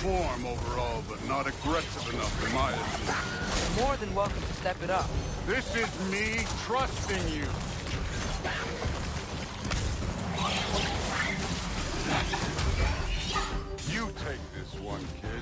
form overall, but not aggressive enough in my opinion. You're more than welcome to step it up. This is me trusting you. You take this one, kid.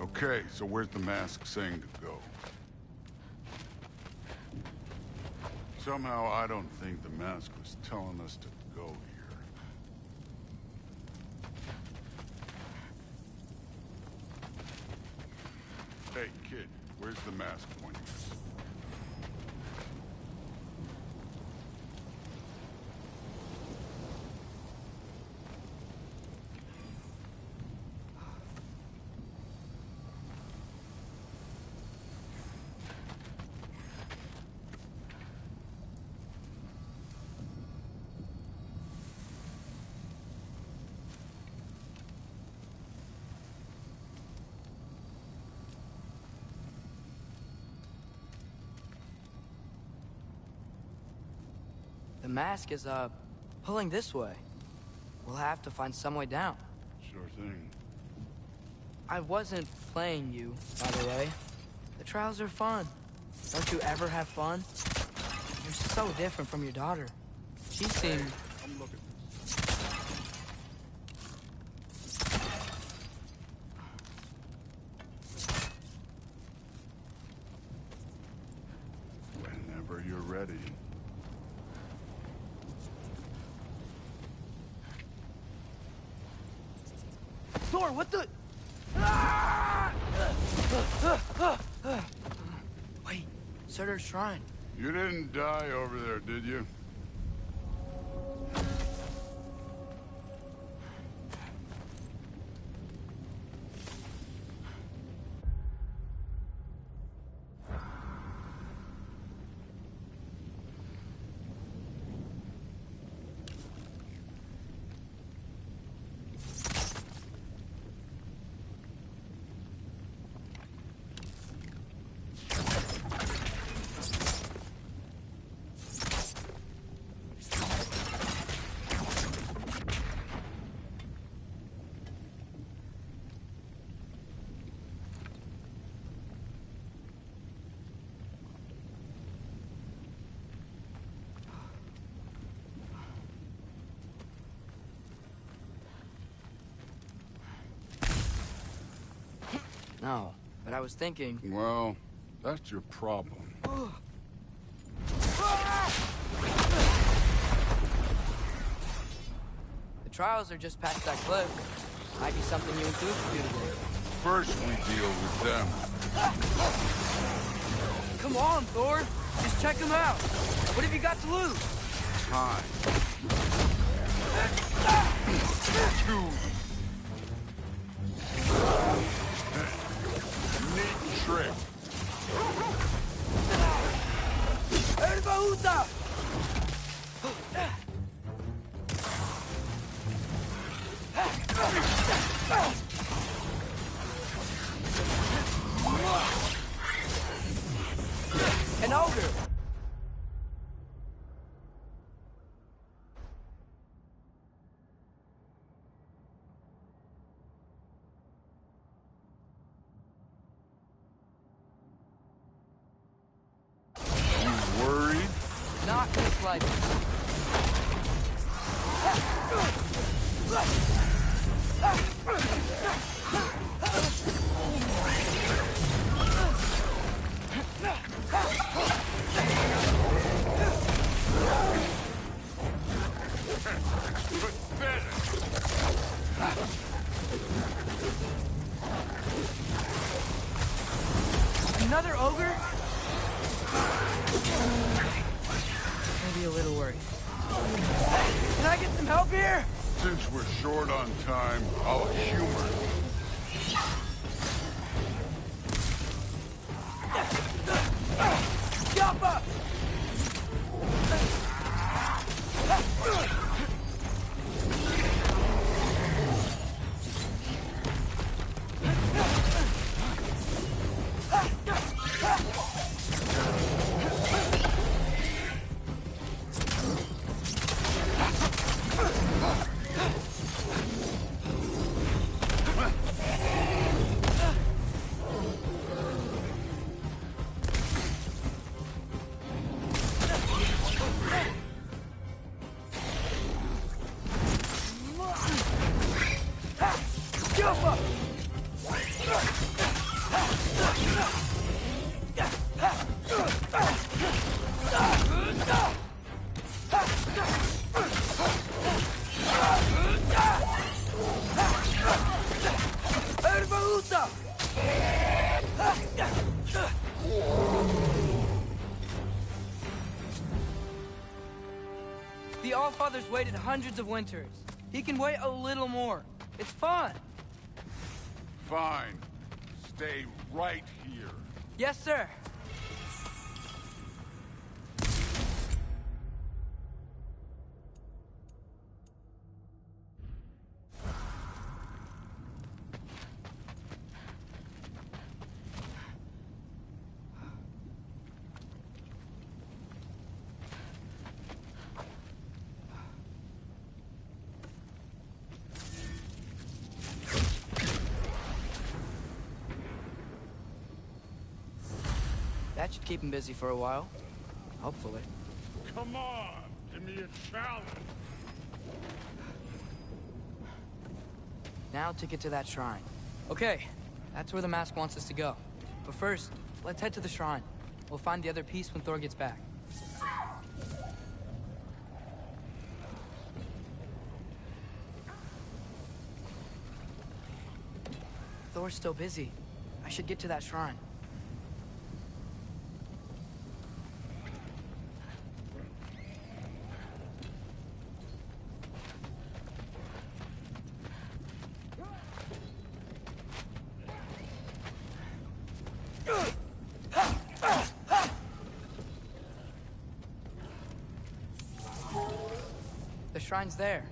Okay, so where's the mask saying to go? Somehow I don't think the mask was telling us to go here. Hey, kid, where's the mask pointing us? The mask is, pulling this way. We'll have to find some way down. Sure thing. I wasn't playing you, by the way. The trials are fun. Don't you ever have fun? You're so different from your daughter. She seemed... I'm looking. Whenever you're ready. Thor, what the... Wait, Surtur's shrine. You didn't die over there, did you? No, but I was thinking... Well, that's your problem. The trials are just past that cliff. Might be something you and Duke can do today. First we deal with them. Come on, Thor. Just check them out. What have you got to lose? Time. Two. Neat trick. Erbaúta! An ogre! Not in the slightest. Another ogre? Maybe a little worried. Can I get some help here? Since we're short on time, I'll humor you. Jump up! The Allfather's waited hundreds of winters. He can wait a little more. It's fun. Fine. Stay right here. Yes, sir. That should keep him busy for a while. Hopefully. Come on! Give me a challenge! Now to get to that shrine. Okay, that's where the mask wants us to go. But first, let's head to the shrine. We'll find the other piece when Thor gets back. Thor's still busy. I should get to that shrine. The shrine's there.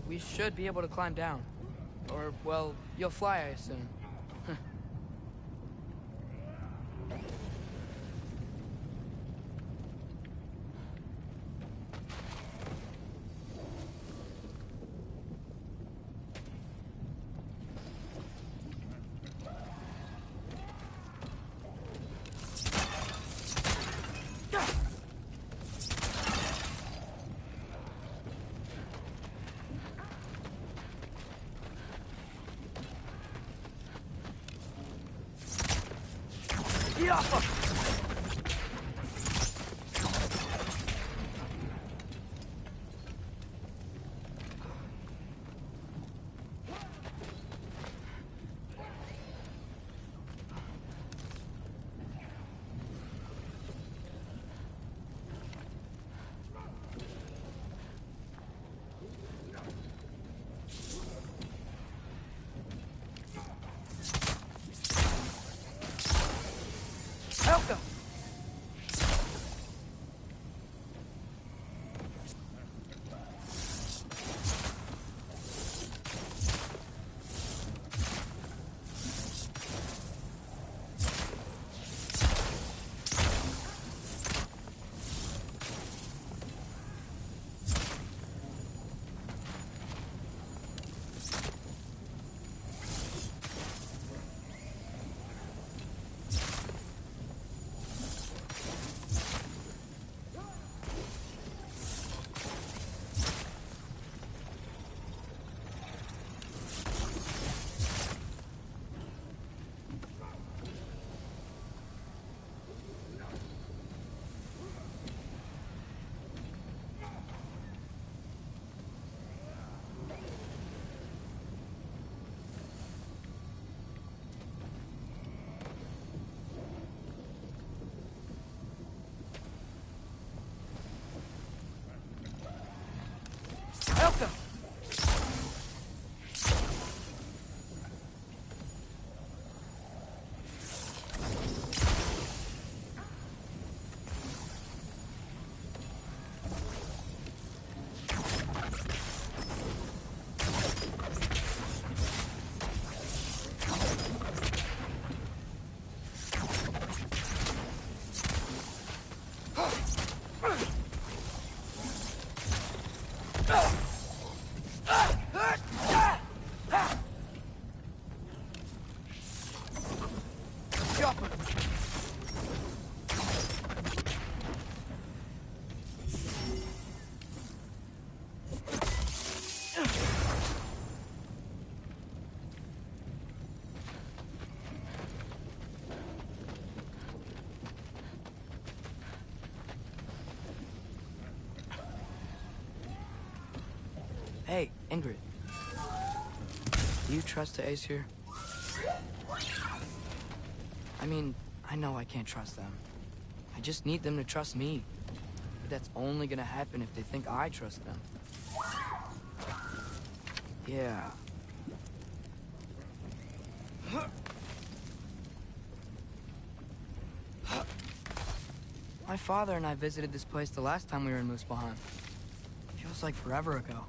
We should be able to climb down. Or, well, you'll fly, I assume. Hey, Ingrid. Do you trust the Aesir? I mean, I know I can't trust them. I just need them to trust me. But that's only gonna happen if they think I trust them. Yeah. My father and I visited this place the last time we were in Muspelheim. Feels like forever ago.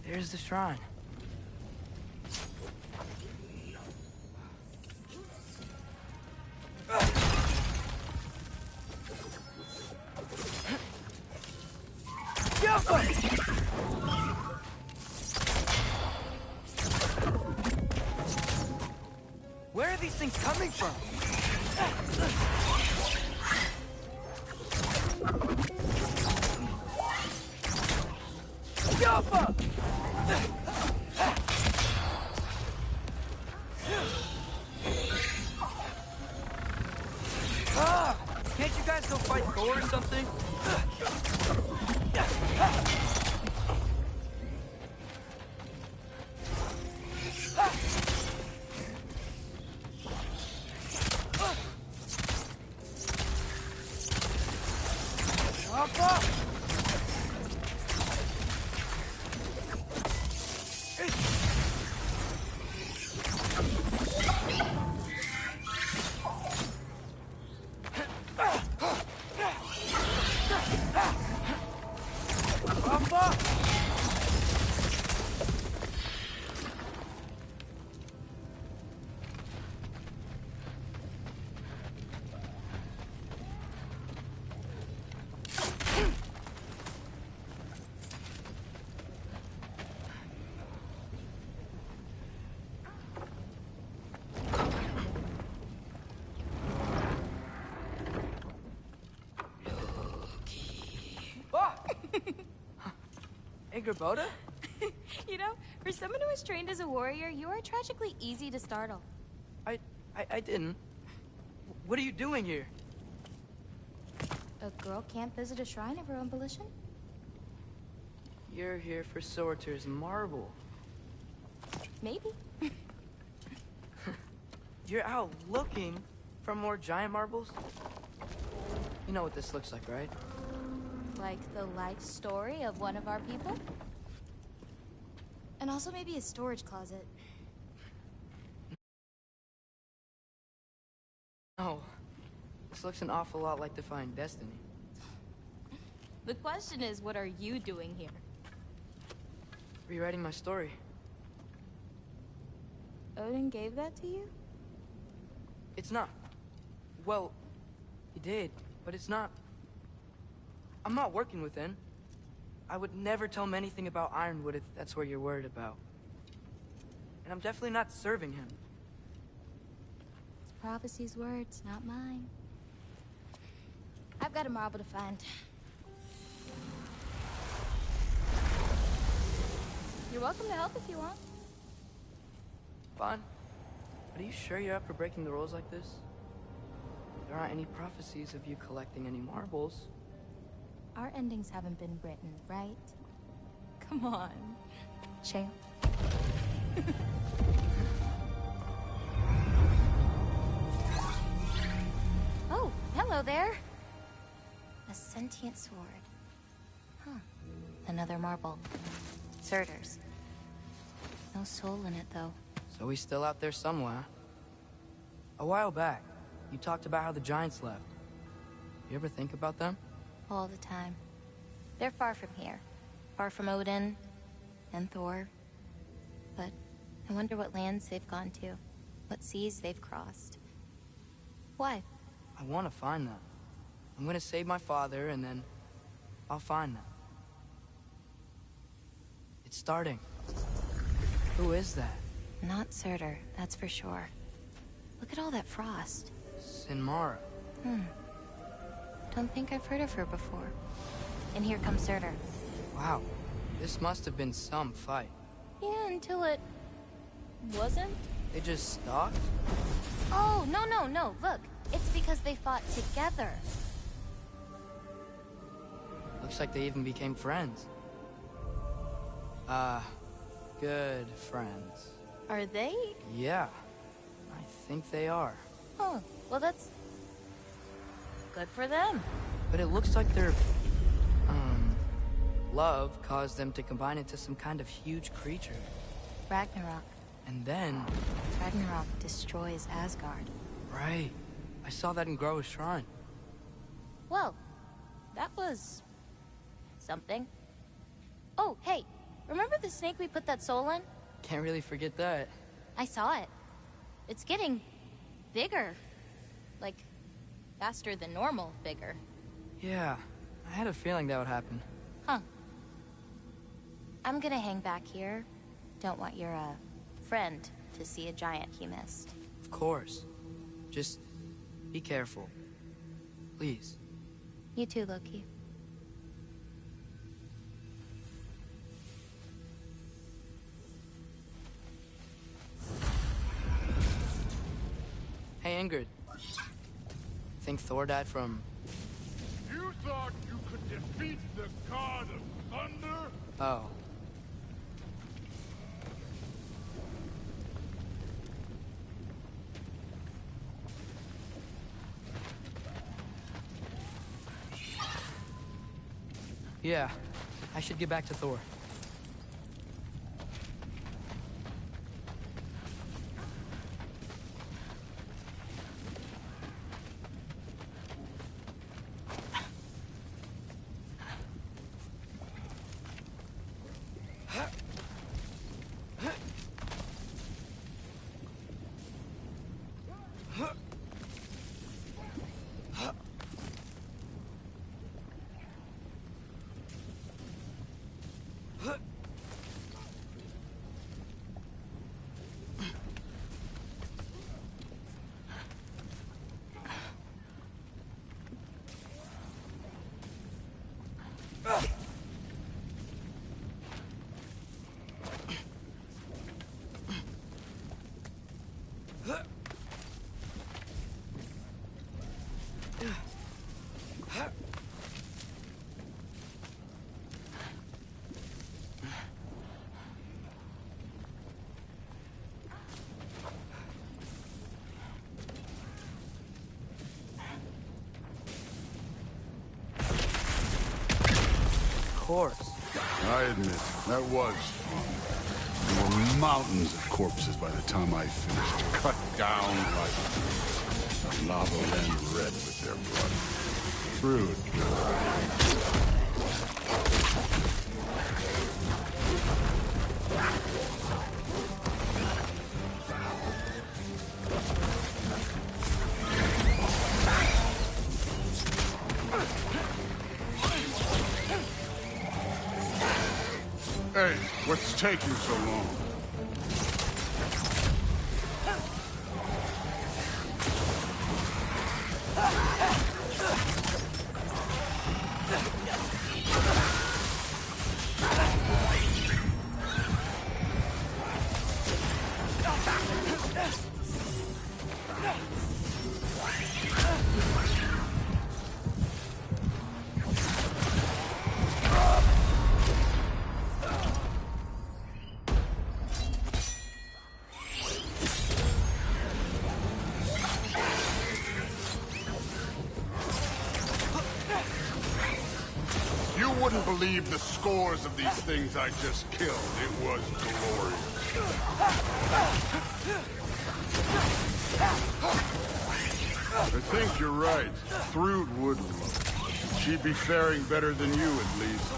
There's the shrine. Where are these things coming from? Yoppa! Can't you guys go fight Thor or something? Boda? You know, for someone who was trained as a warrior, you are tragically easy to startle. I didn't. What are you doing here? A girl can't visit a shrine of her own volition? You're here for Sorter's marble. Maybe. You're out looking for more giant marbles? You know what this looks like, right? Like the life story of one of our people? And also maybe a storage closet. No. This looks an awful lot like Defying Destiny. The question is, what are you doing here? Rewriting my story. Odin gave that to you? It's not. Well, he did, but it's not. I'm not working with him. I would never tell him anything about Ironwood if that's what you're worried about. And I'm definitely not serving him. It's prophecy's words, not mine. I've got a marble to find. You're welcome to help if you want. Fine. But are you sure you're up for breaking the rules like this? There aren't any prophecies of you collecting any marbles. Our endings haven't been written, right? Come on, champ. Oh, hello there. A sentient sword. Another marble. Surtur's. No soul in it, though. So he's still out there somewhere. A while back, you talked about how the giants left. You ever think about them? All the time. They're far from here. Far from Odin and Thor. But I wonder what lands they've gone to. What seas they've crossed. Why? I want to find them. I'm gonna save my father, and then I'll find them. It's starting. Who is that? Not Surtur, that's for sure. Look at all that frost. Sinmara. Don't think I've heard of her before. And here comes Surtur. Wow. This must have been some fight. Yeah, until it... wasn't? They just stalked? Oh, no. Look. It's because they fought together. Looks like they even became friends. Good friends. Are they? Yeah. I think they are. Oh, well that's... good for them. But it looks like their... love caused them to combine into some kind of huge creature. Ragnarok. And then... Ragnarok destroys Asgard. Right. I saw that in Groa's shrine. Well, that was... something. Oh, hey, remember the snake we put that soul in? Can't really forget that. I saw it. It's getting... bigger. Like, faster than normal bigger. Yeah, I had a feeling that would happen. Huh. I'm gonna hang back here. Don't want your, friend to see a giant he missed. Of course. Just be careful. Please. You too, Loki. Hey, Ingrid. Think Thor died from... You thought you could defeat the god of thunder? Oh. Yeah, I should get back to Thor. Of course. I admit, that was fun. There were mountains of corpses by the time I finished. Cut down like lava ran red with their blood. True. Hey, what's taking so long? couldn't believe the scores of these things I just killed. It was glorious. I think you're right. Thrud would love it. She'd be faring better than you, at least.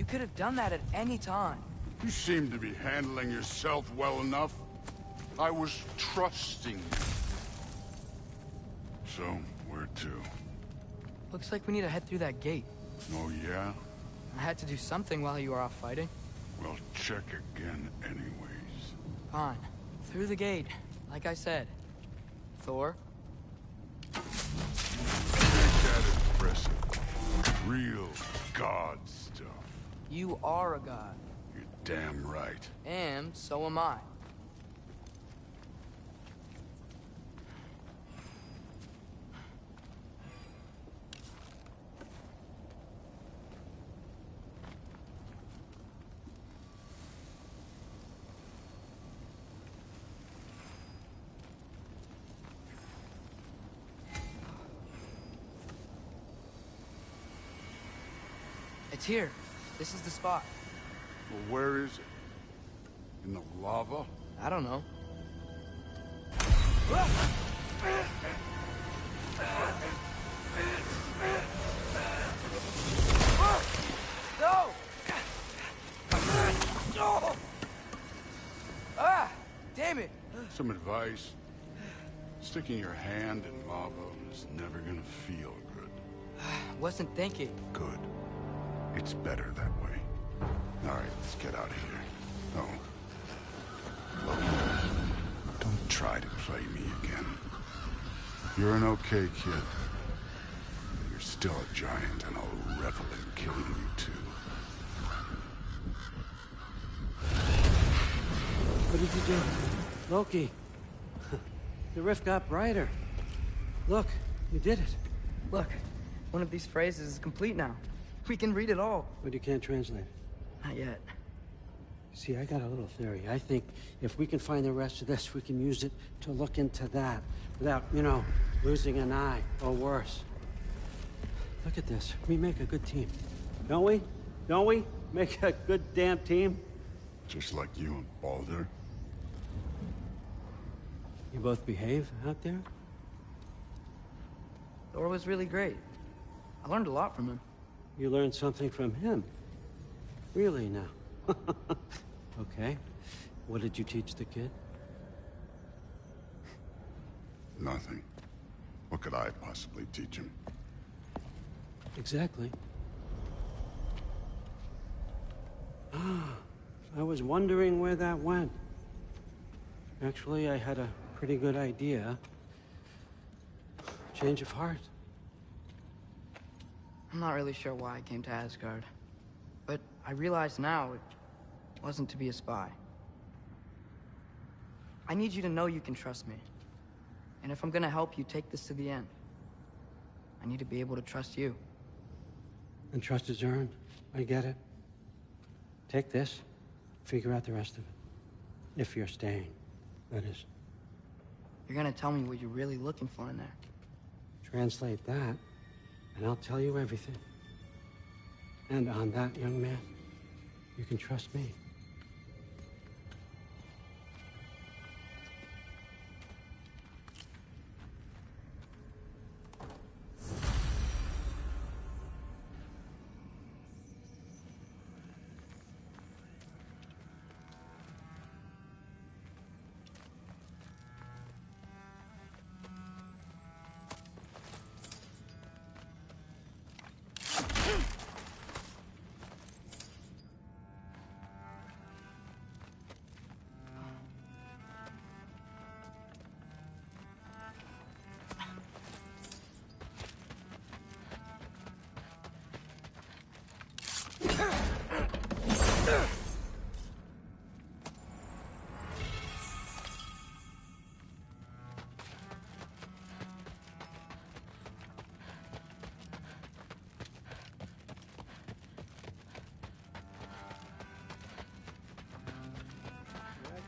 Could have done that at any time. You seem to be handling yourself well enough. I was trusting you. So, where to? Looks like we need to head through that gate. Oh, yeah? I had to do something while you were off fighting. Well, check again anyways. Fine. Through the gate, like I said. Thor? Ain't that impressive? Real god stuff. You are a god. You're damn right. And so am I. It's here. This is the spot. Well, where is it? In the lava? I don't know. No! Ah! Damn it! Some advice. Sticking your hand in lava is never gonna feel good. Wasn't thinking. Good. It's better that way. All right, let's get out of here. Oh. Look, don't try to play me again. You're an okay kid. You're still a giant, and I'll revel in killing you too. What did you do? Loki. The rift got brighter. Look, you did it. Look, one of these phrases is complete now. We can read it all. But you can't translate it. Not yet. See, I got a little theory. I think if we can find the rest of this, we can use it to look into that without, you know, losing an eye or worse. Look at this. We make a good team. Don't we? Don't we? Make a good damn team? Just like you and Baldur. You both behave out there? Thor was really great. I learned a lot from him. You learned something from him? Really now? Okay. What did you teach the kid? Nothing. What could I possibly teach him? Exactly. I was wondering where that went. Actually, I had a pretty good idea. Change of heart. I'm not really sure why I came to Asgard. But I realize now it wasn't to be a spy. I need you to know you can trust me. And if I'm gonna help you take this to the end, I need to be able to trust you. And trust is earned. I get it. Take this, figure out the rest of it. If you're staying, that is. You're gonna tell me what you're really looking for in there. Translate that, and I'll tell you everything. And on that, young man, you can trust me.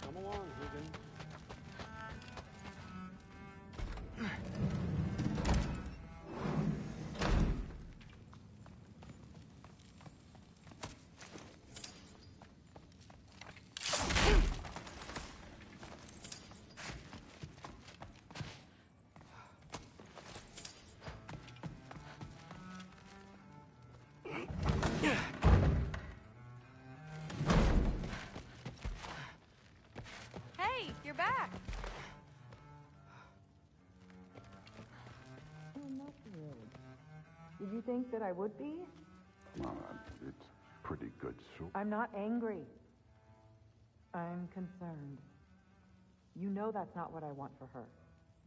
Come along, Hogan. Hey, you're back. I'm not thrilled. Did you think that I would be? Well, it's pretty good soup. I'm not angry. I'm concerned. You know that's not what I want for her.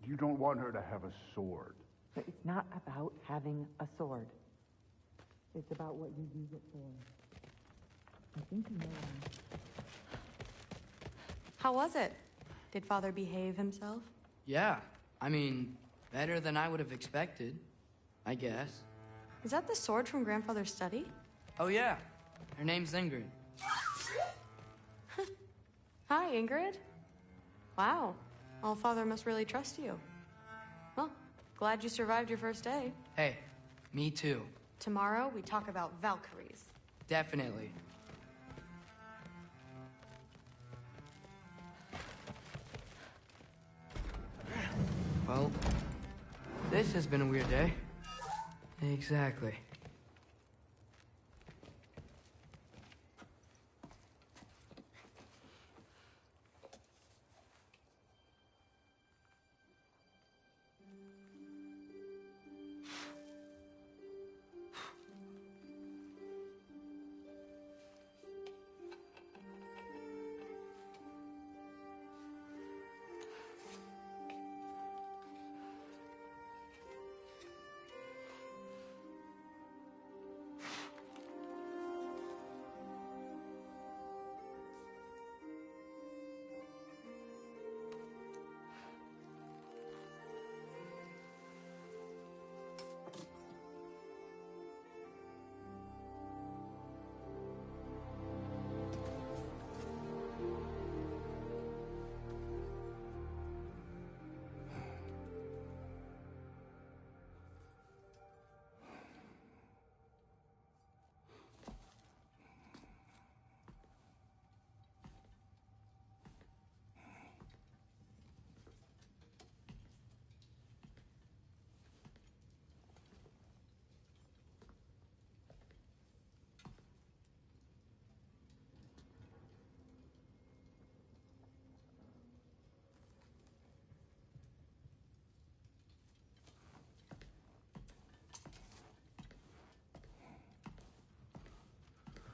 You don't want her to have a sword. But it's not about having a sword. It's about what you use it for. I think you know How was it? Did Father behave himself? Yeah, I mean, better than I would have expected, I guess. Is that the sword from Grandfather's study? Oh yeah, her name's Ingrid. Hi, Ingrid. Wow, All-Father must really trust you. Well, glad you survived your first day. Hey, me too. Tomorrow, we talk about Valkyries. Definitely. Well, this has been a weird day. Exactly.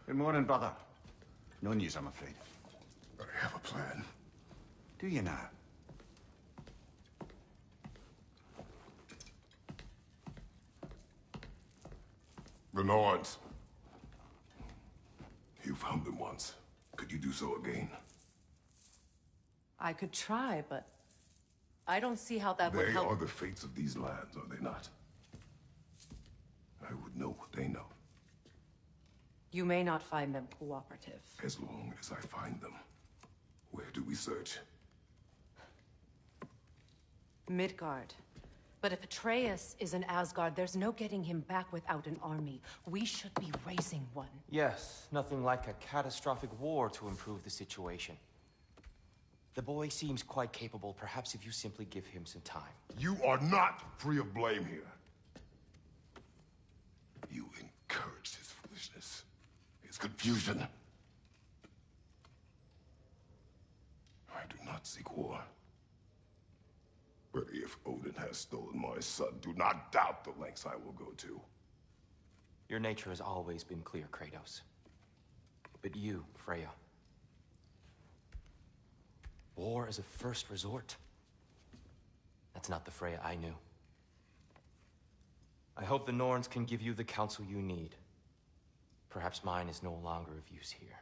Good morning, brother. No news, I'm afraid. I have a plan. Do you now? The Norns. You found them once. Could you do so again? I could try, but I don't see how that would They help. are the fates of these lands, are they not? I would know what they know, You may not find them cooperative. as long as I find them. Where do we search? Midgard. But if Atreus is in Asgard, there's no getting him back without an army. We should be raising one. Yes, nothing like a catastrophic war to improve the situation. The boy seems quite capable. Perhaps if you simply give him some time. You are not free of blame here. You encouraged his foolishness, his confusion. I do not seek war. But if Odin has stolen my son, do not doubt the lengths I will go to. Your nature has always been clear, Kratos. But you, Freya. War is a first resort. That's not the Freya I knew. I hope the Norns can give you the counsel you need. Perhaps mine is no longer of use here.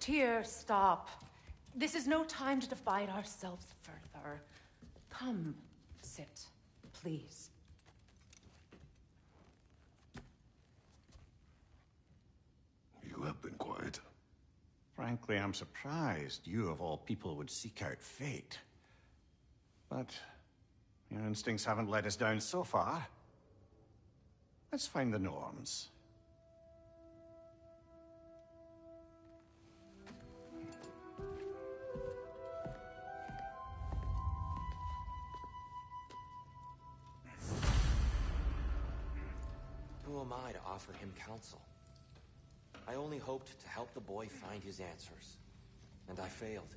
Tyr, stop. This is no time to divide ourselves further. Come, sit, please. You have been quiet. Frankly, I'm surprised you of all people would seek out fate. But your instincts haven't let us down so far. Let's find the norms. Who am I to offer him counsel? I only hoped to help the boy find his answers. And I failed.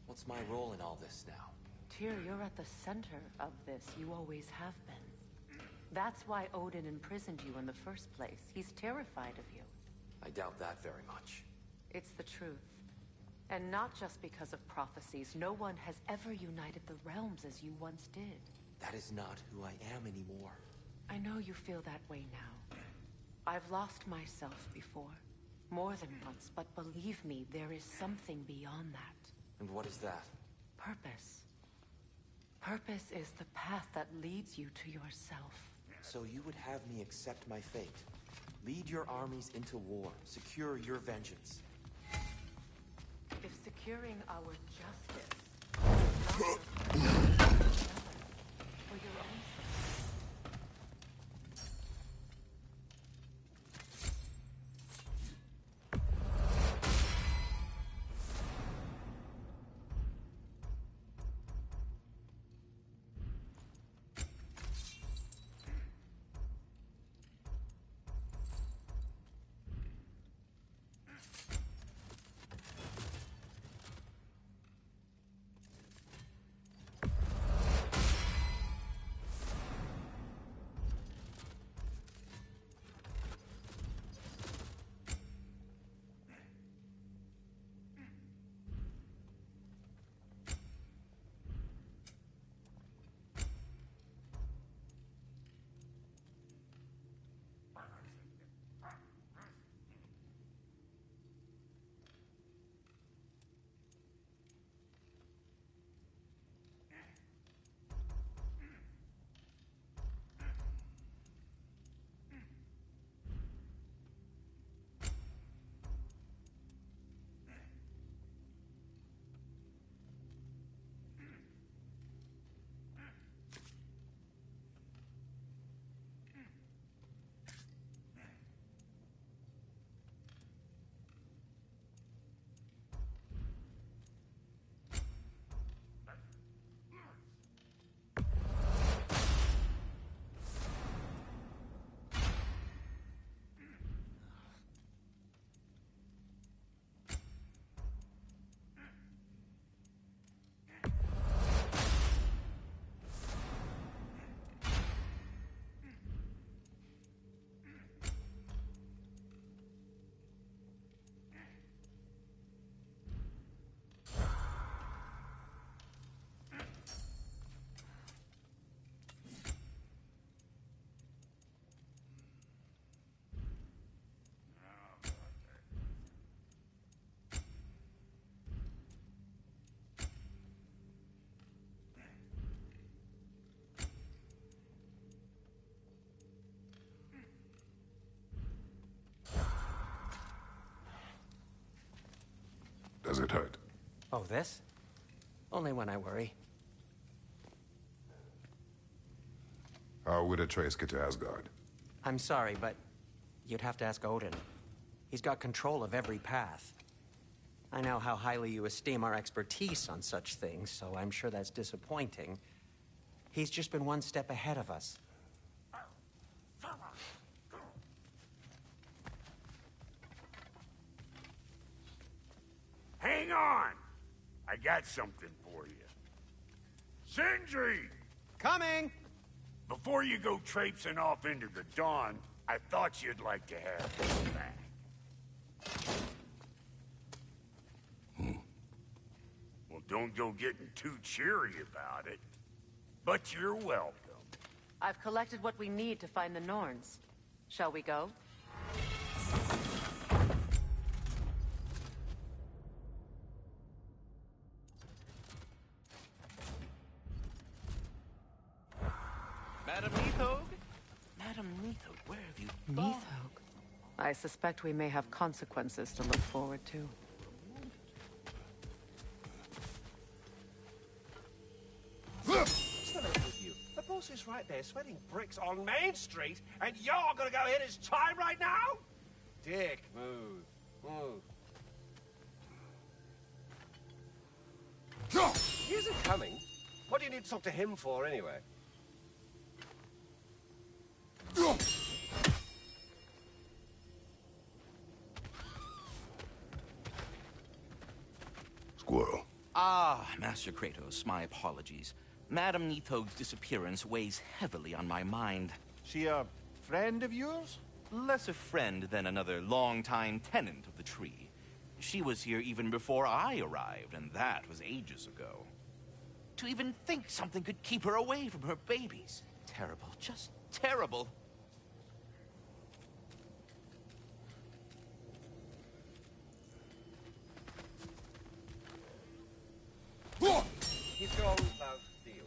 What's my role in all this now? Tyr, you're at the center of this. You always have been. That's why Odin imprisoned you in the first place. He's terrified of you. I doubt that very much. It's the truth. And not just because of prophecies. No one has ever united the realms as you once did. That is not who I am anymore. I know you feel that way now. I've lost myself before. More than once, but believe me, there is something beyond that. And what is that? Purpose. Purpose is the path that leads you to yourself. So you would have me accept my fate? Lead your armies into war, secure your vengeance. If securing our justice for your own sake. Does it hurt? Oh, this? Only when I worry. How would Atreus get to Asgard? I'm sorry, but you'd have to ask Odin. He's got control of every path. I know how highly you esteem our expertise on such things, so I'm sure that's disappointing. He's just been one step ahead of us. Hang on! I got something for you. Sindri! Coming! Before you go traipsing off into the dawn, I thought you'd like to have this back. Well, don't go getting too cheery about it. But you're welcome. I've collected what we need to find the Norns. Shall we go? I suspect we may have consequences to look forward to. What's the matter with you? The boss is right there sweating bricks on Main Street, and you're gonna go hit his time right now? Dick, move. Move. He isn't coming. What do you need to talk to him for, anyway? Squirrel. Ah, Master Kratos, my apologies. Madame Nithog's disappearance weighs heavily on my mind. She a friend of yours? Less a friend than another longtime tenant of the tree. She was here even before I arrived, and that was ages ago. To even think something could keep her away from her babies. Terrible, just terrible. He's gone without deal.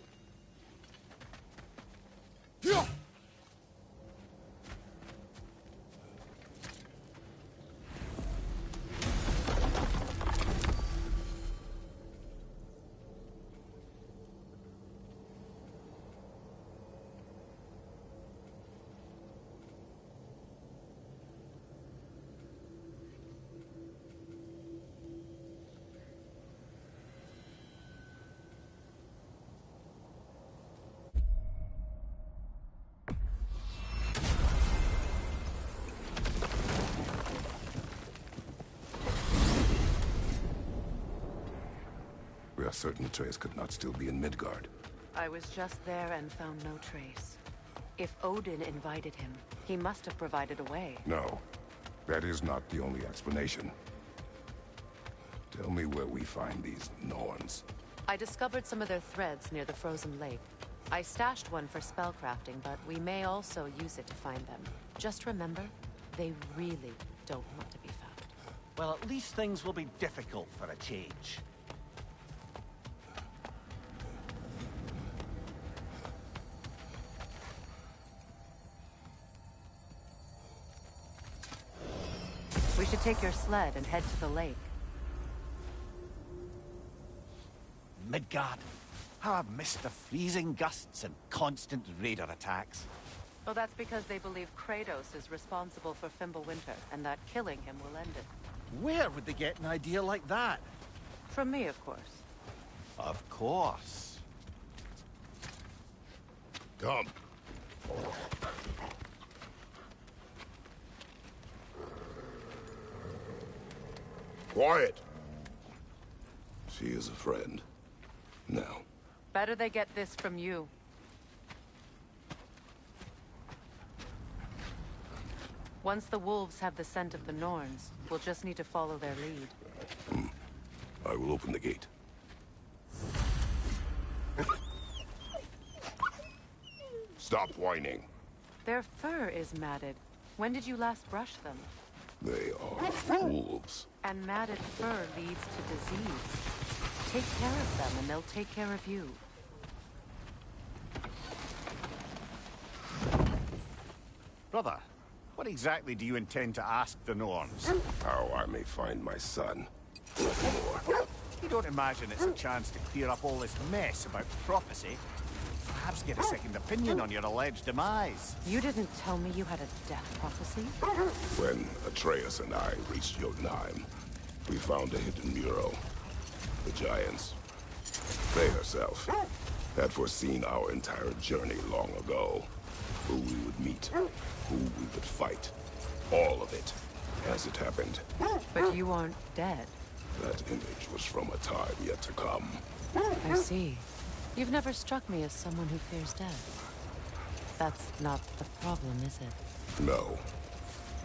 We are certain Atreus could not still be in Midgard. I was just there and found no trace. If Odin invited him, he must have provided a way. No, that is not the only explanation. Tell me where we find these Norns. I discovered some of their threads near the frozen lake. I stashed one for spellcrafting, but we may also use it to find them. Just remember, they really don't want to be found. Well, at least things will be difficult for a change. We should take your sled and head to the lake. Midgard. How I've missed the freezing gusts and constant raider attacks. Well, that's because they believe Kratos is responsible for Fimbulwinter, and that killing him will end it. Where would they get an idea like that? From me, of course. Of course. Come. Quiet. She is a friend. Now. Better they get this from you. Once the wolves have the scent of the Norns, we'll just need to follow their lead. I will open the gate. Stop whining. Their fur is matted. When did you last brush them? They are wolves. And matted fur leads to disease. Take care of them, and they'll take care of you. Brother, what exactly do you intend to ask the Norns? How I may find my son. Nothing more. You don't imagine it's a chance to clear up all this mess about prophecy? Perhaps get a second opinion on your alleged demise. You didn't tell me you had a death prophecy? When Atreus and I reached Jotunheim, we found a hidden mural. The Giants, they herself, had foreseen our entire journey long ago. Who we would meet, who we would fight. All of it, as it happened. But you aren't dead. That image was from a time yet to come. I see. You've never struck me as someone who fears death. That's not the problem, is it? No.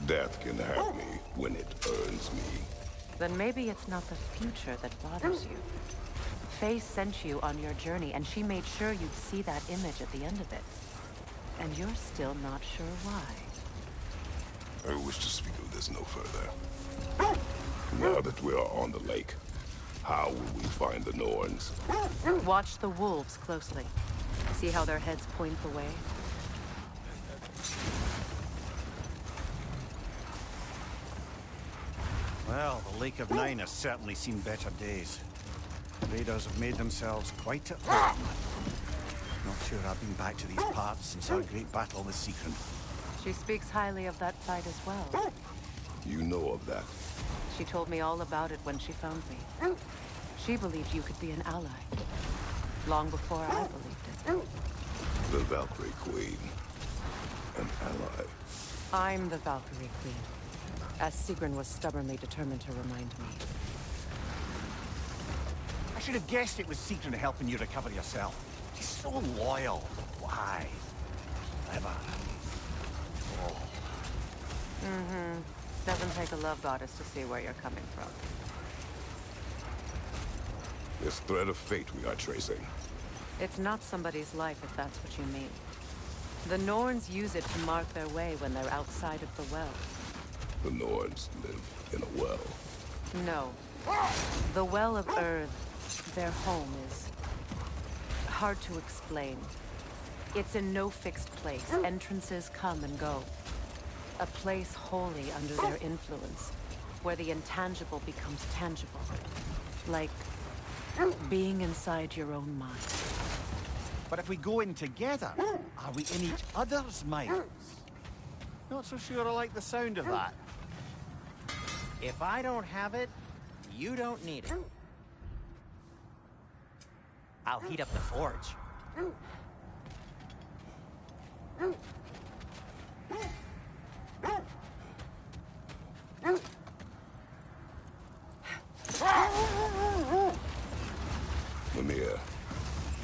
Death can have me when it earns me. Then maybe it's not the future that bothers you. Faye sent you on your journey, and she made sure you'd see that image at the end of it. And you're still not sure why. I wish to speak of this no further. Now that we are on the lake, how will we find the Norns? Watch the wolves closely. See how their heads point the way? Well, the Lake of Nine has certainly seen better days. Raiders have made themselves quite at home. Not sure I've been back to these parts since our great battle with Secret. She speaks highly of that fight as well. You know of that? She told me all about it when she found me. She believed you could be an ally. Long before I believed it. The Valkyrie Queen. An ally. I'm the Valkyrie Queen. As Sigrun was stubbornly determined to remind me. I should have guessed it was Secret helping you recover yourself. She's so loyal. Why? Clever. Oh. Mm-hmm. Doesn't take a love goddess to see where you're coming from. This thread of fate we are tracing. It's not somebody's life, if that's what you mean. The Norns use it to mark their way when they're outside of the well. The Norns live in a well. No. The Well of Earth, their home, is hard to explain. It's in no fixed place. Entrances come and go. A place wholly under their influence, where the intangible becomes tangible. Like being inside your own mind. But if we go in together, are we in each other's minds? Not so sure I like the sound of that. If I don't have it, you don't need it. I'll heat up the forge. Mimir,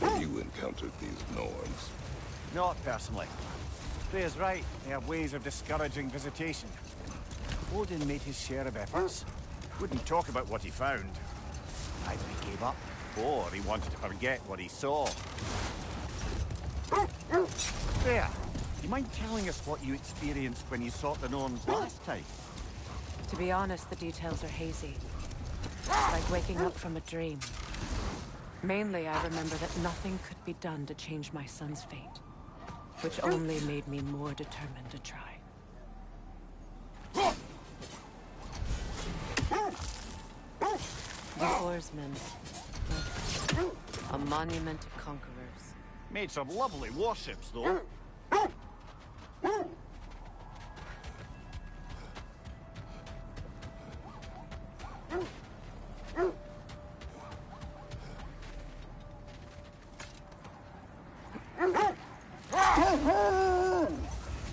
have you encountered these Norns? Not personally. Freya's right. They have ways of discouraging visitation. Odin made his share of efforts. Wouldn't talk about what he found. Either he gave up, or he wanted to forget what he saw. Freya, do you mind telling us what you experienced when you sought the Norns last time? To be honest, the details are hazy. Like waking up from a dream. Mainly, I remember that nothing could be done to change my son's fate. Which only made me more determined to try. The Oarsmen. A monument to conquerors. Made some lovely warships, though.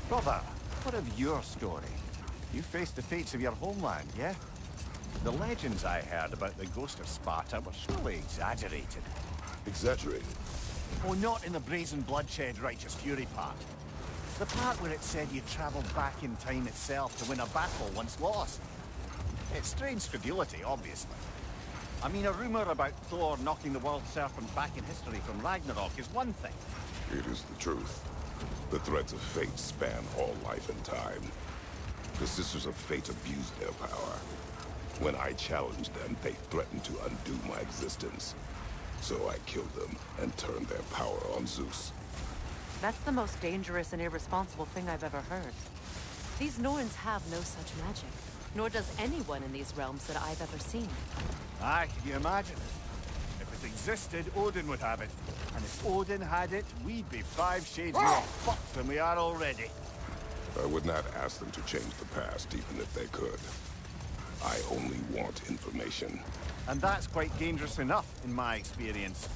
Brother, what of your story? You faced the fates of your homeland, yeah? The legends I heard about the ghost of Sparta were surely exaggerated. Exaggerated? Oh, not in the brazen bloodshed righteous fury part. The part where it said you travelled back in time itself to win a battle once lost. It's strange credulity, obviously. I mean, a rumour about Thor knocking the world serpent back in history from Ragnarok is one thing. It is the truth. The threads of fate span all life and time. The Sisters of Fate abused their power. When I challenged them, they threatened to undo my existence. So I killed them and turned their power on Zeus. That's the most dangerous and irresponsible thing I've ever heard. These Norns have no such magic. Nor does anyone in these realms that I've ever seen. Aye, can you imagine? If it existed, Odin would have it. And if Odin had it, we'd be 5 shades more fucked than we are already. I would not ask them to change the past, even if they could. I only want information. And that's quite dangerous enough, in my experience.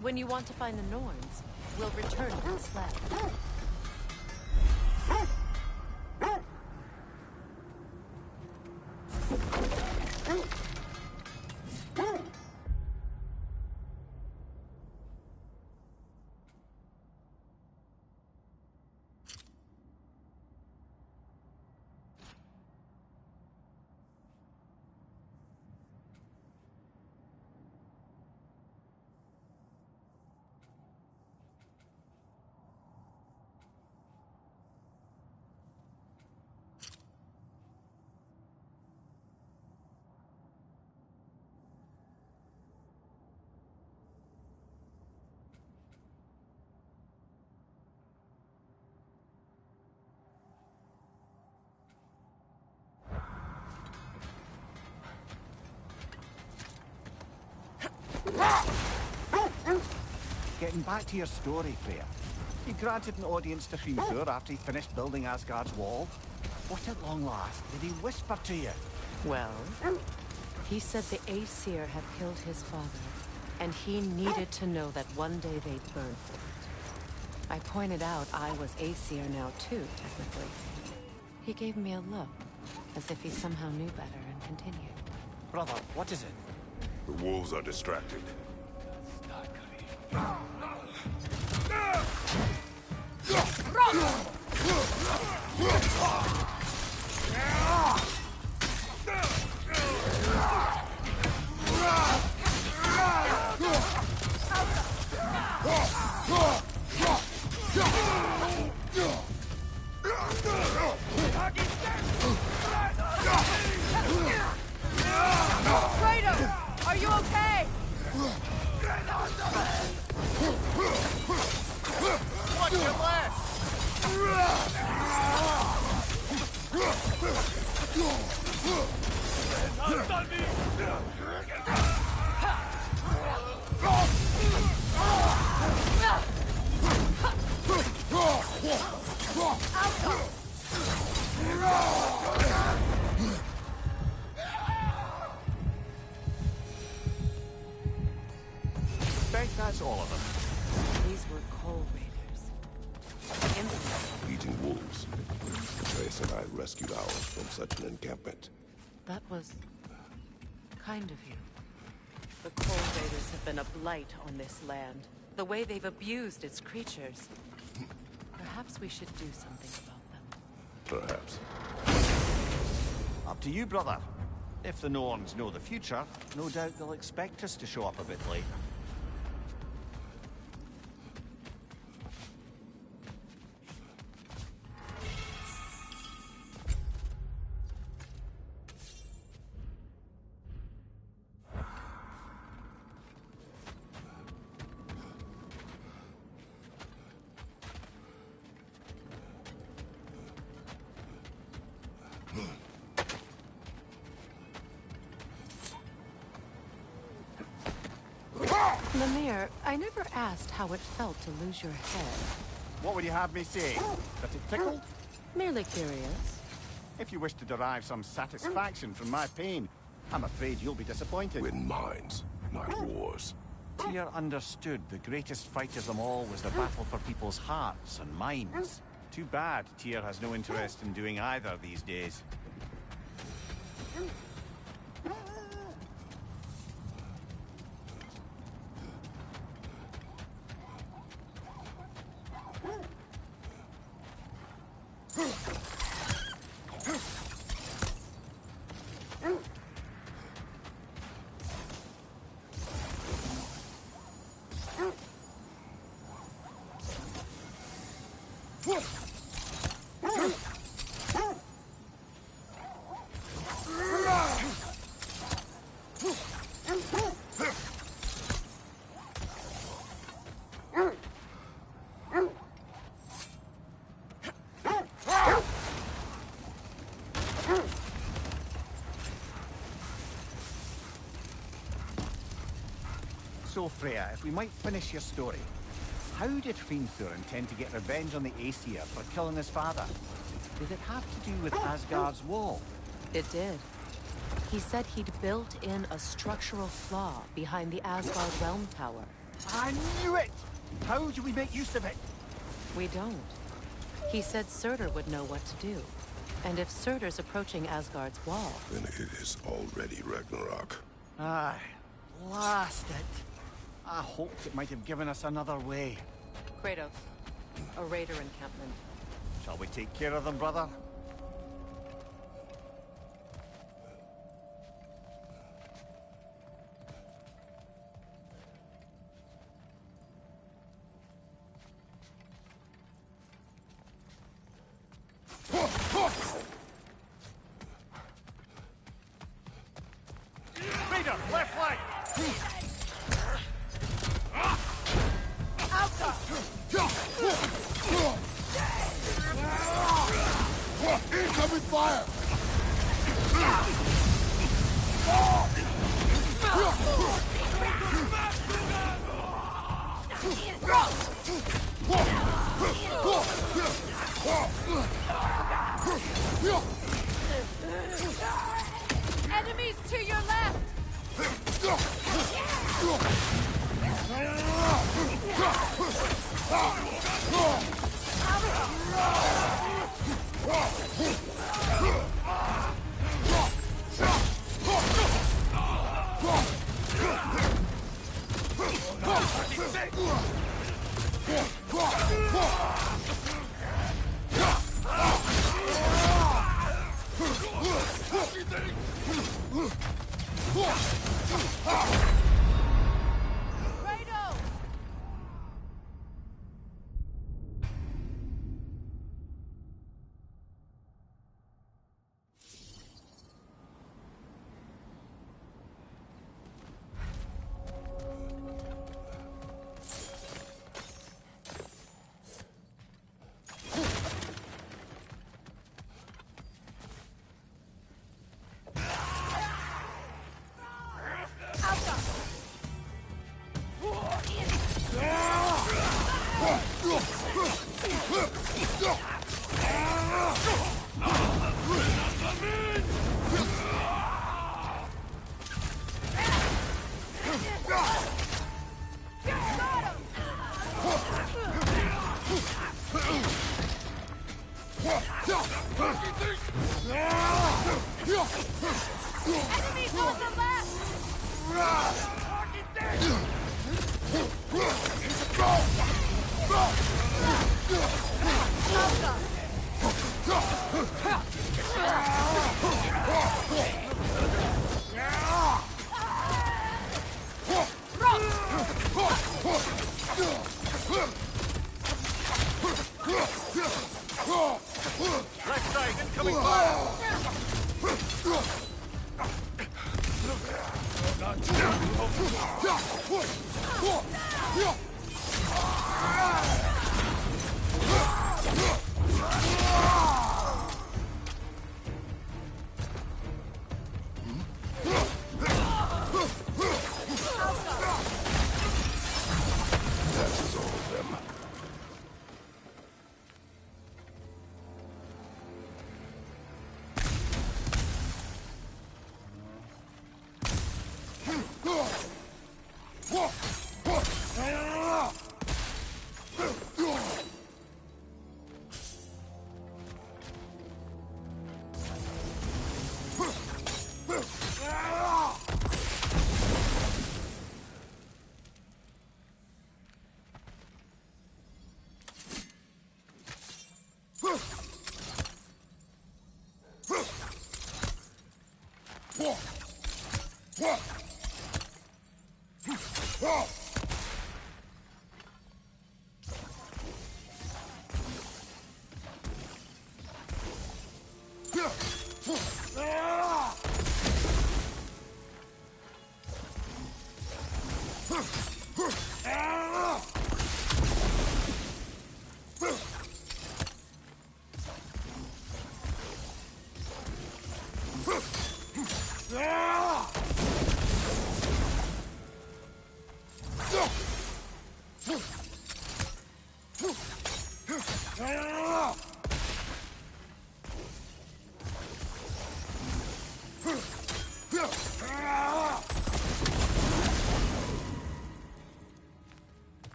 When you want to find the Norns, we'll return to the sled. Getting back to your story, Freya. You granted an audience to Thor after he finished building Asgard's wall. What at long last did he whisper to you? Well, he said the Aesir had killed his father, and he needed to know that one day they'd burn for it. I pointed out I was Aesir now too, technically. He gave me a look, as if he somehow knew better, and continued. Brother, what is it? The wolves are distracted. Kratos! Are you okay? Watch your left! Suspect that's all of them. These were coal raiders. Eating wolves. Atreus and I rescued ours from such an encampment. That was kind of you. The coal raiders have been a blight on this land. The way they've abused its creatures. Perhaps we should do something about them. Perhaps. Up to you, brother. If the Norns know the future, no doubt they'll expect us to show up a bit late. Mimir, I never asked how it felt to lose your head. What would you have me say? That it tickled? Merely curious. If you wish to derive some satisfaction from my pain, I'm afraid you'll be disappointed. Win minds, not wars. Tyr understood the greatest fight of them all was the battle for people's hearts and minds. Too bad Tyr has no interest in doing either these days. So, Freya, if we might finish your story. How did Thor intend to get revenge on the Aesir for killing his father? Did it have to do with Asgard's wall? It did. He said he'd built in a structural flaw behind the Asgard Realm Tower. I knew it! How do we make use of it? We don't. He said Surtur would know what to do. And if Surtur's approaching Asgard's wall... Then it is already Ragnarok. Aye. Blast it! I hoped it might have given us another way. Kratos, a raider encampment. Shall we take care of them, brother? Raider, left flank! Incoming fire! Left side, incoming fire! That is all of them.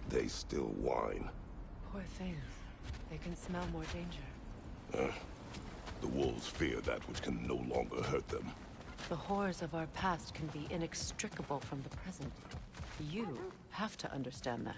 They still whine. Poor things. They can smell more danger. The wolves fear that which can no longer hurt them. The horrors of our past can be inextricable from the present. You have to understand that.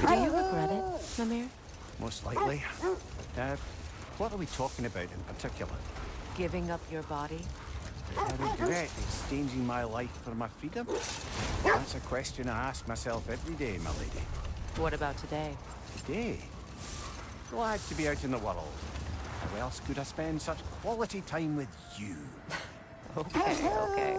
Do you regret it, Mimir? Most likely. What are we talking about in particular? Giving up your body? I regret exchanging my life for my freedom? That's a question I ask myself every day, my lady. What about today? Today? Glad to be out in the world. How else could I spend such quality time with you? Okay, okay.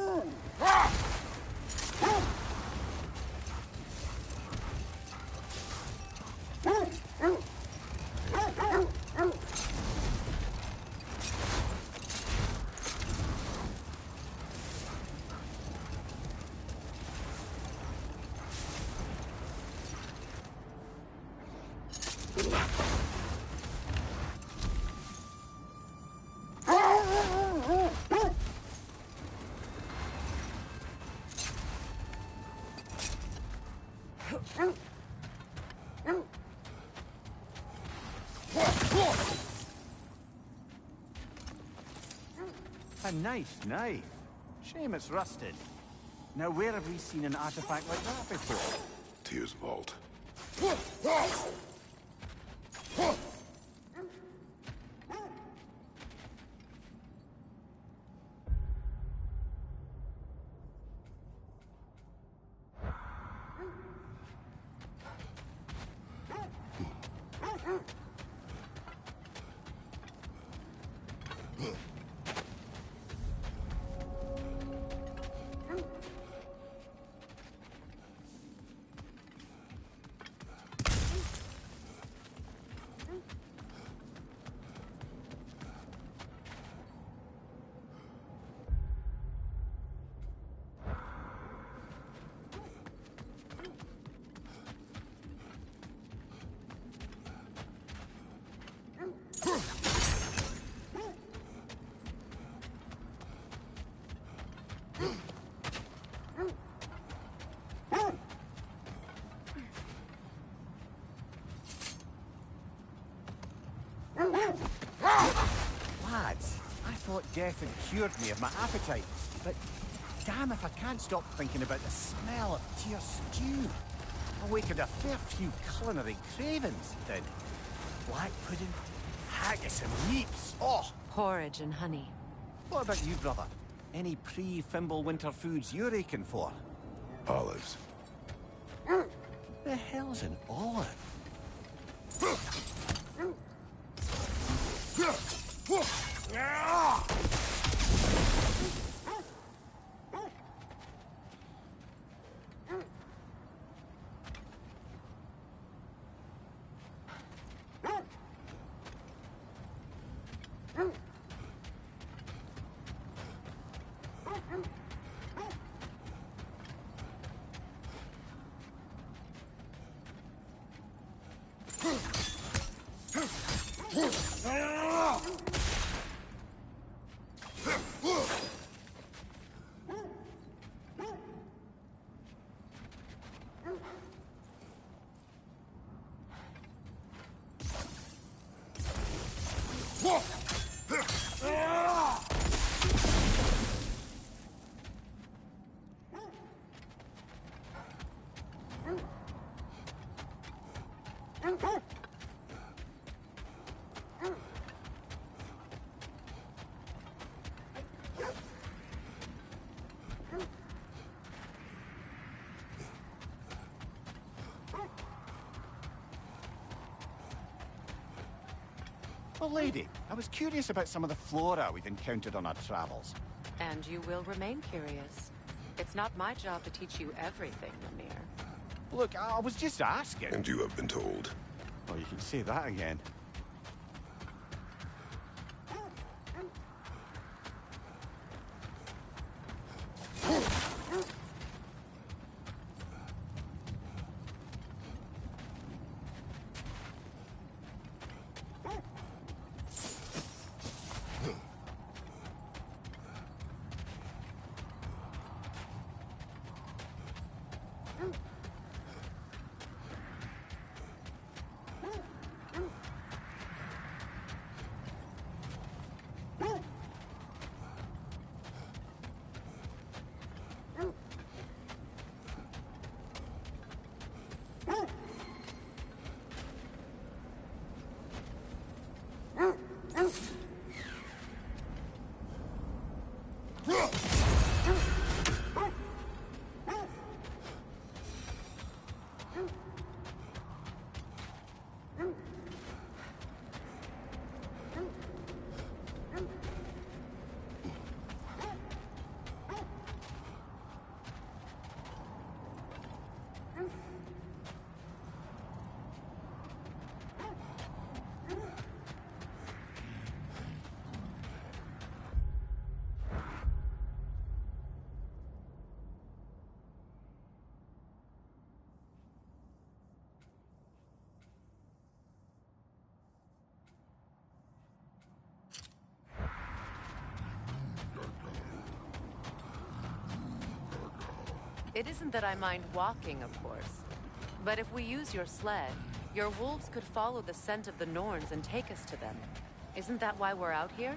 A nice knife. Shame it's rusted. Now where have we seen an artifact like that before? Tyr's vault. Lads, I thought death had cured me of my appetite, but damn if I can't stop thinking about the smell of tear stew. Awakened a fair few culinary cravings, did. Black pudding, haggis and neeps, oh! Porridge and honey. What about you, brother? Any pre-Fimble winter foods you're aching for? Olives. The hell's an olive? Well, lady, I was curious about some of the flora we've encountered on our travels. And you will remain curious. It's not my job to teach you everything, Mimir. Look, I was just asking. And you have been told. Oh, you can say that again. It isn't that I mind walking, of course. But if we use your sled, your wolves could follow the scent of the Norns and take us to them. Isn't that why we're out here?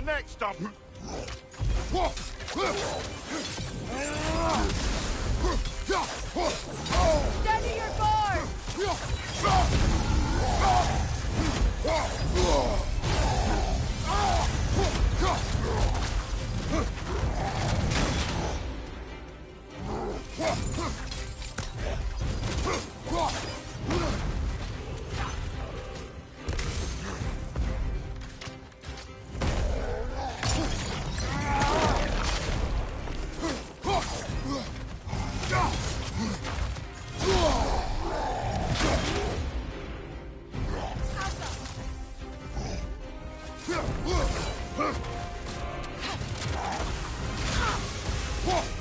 my neck stump. Steady your guard! Whoa!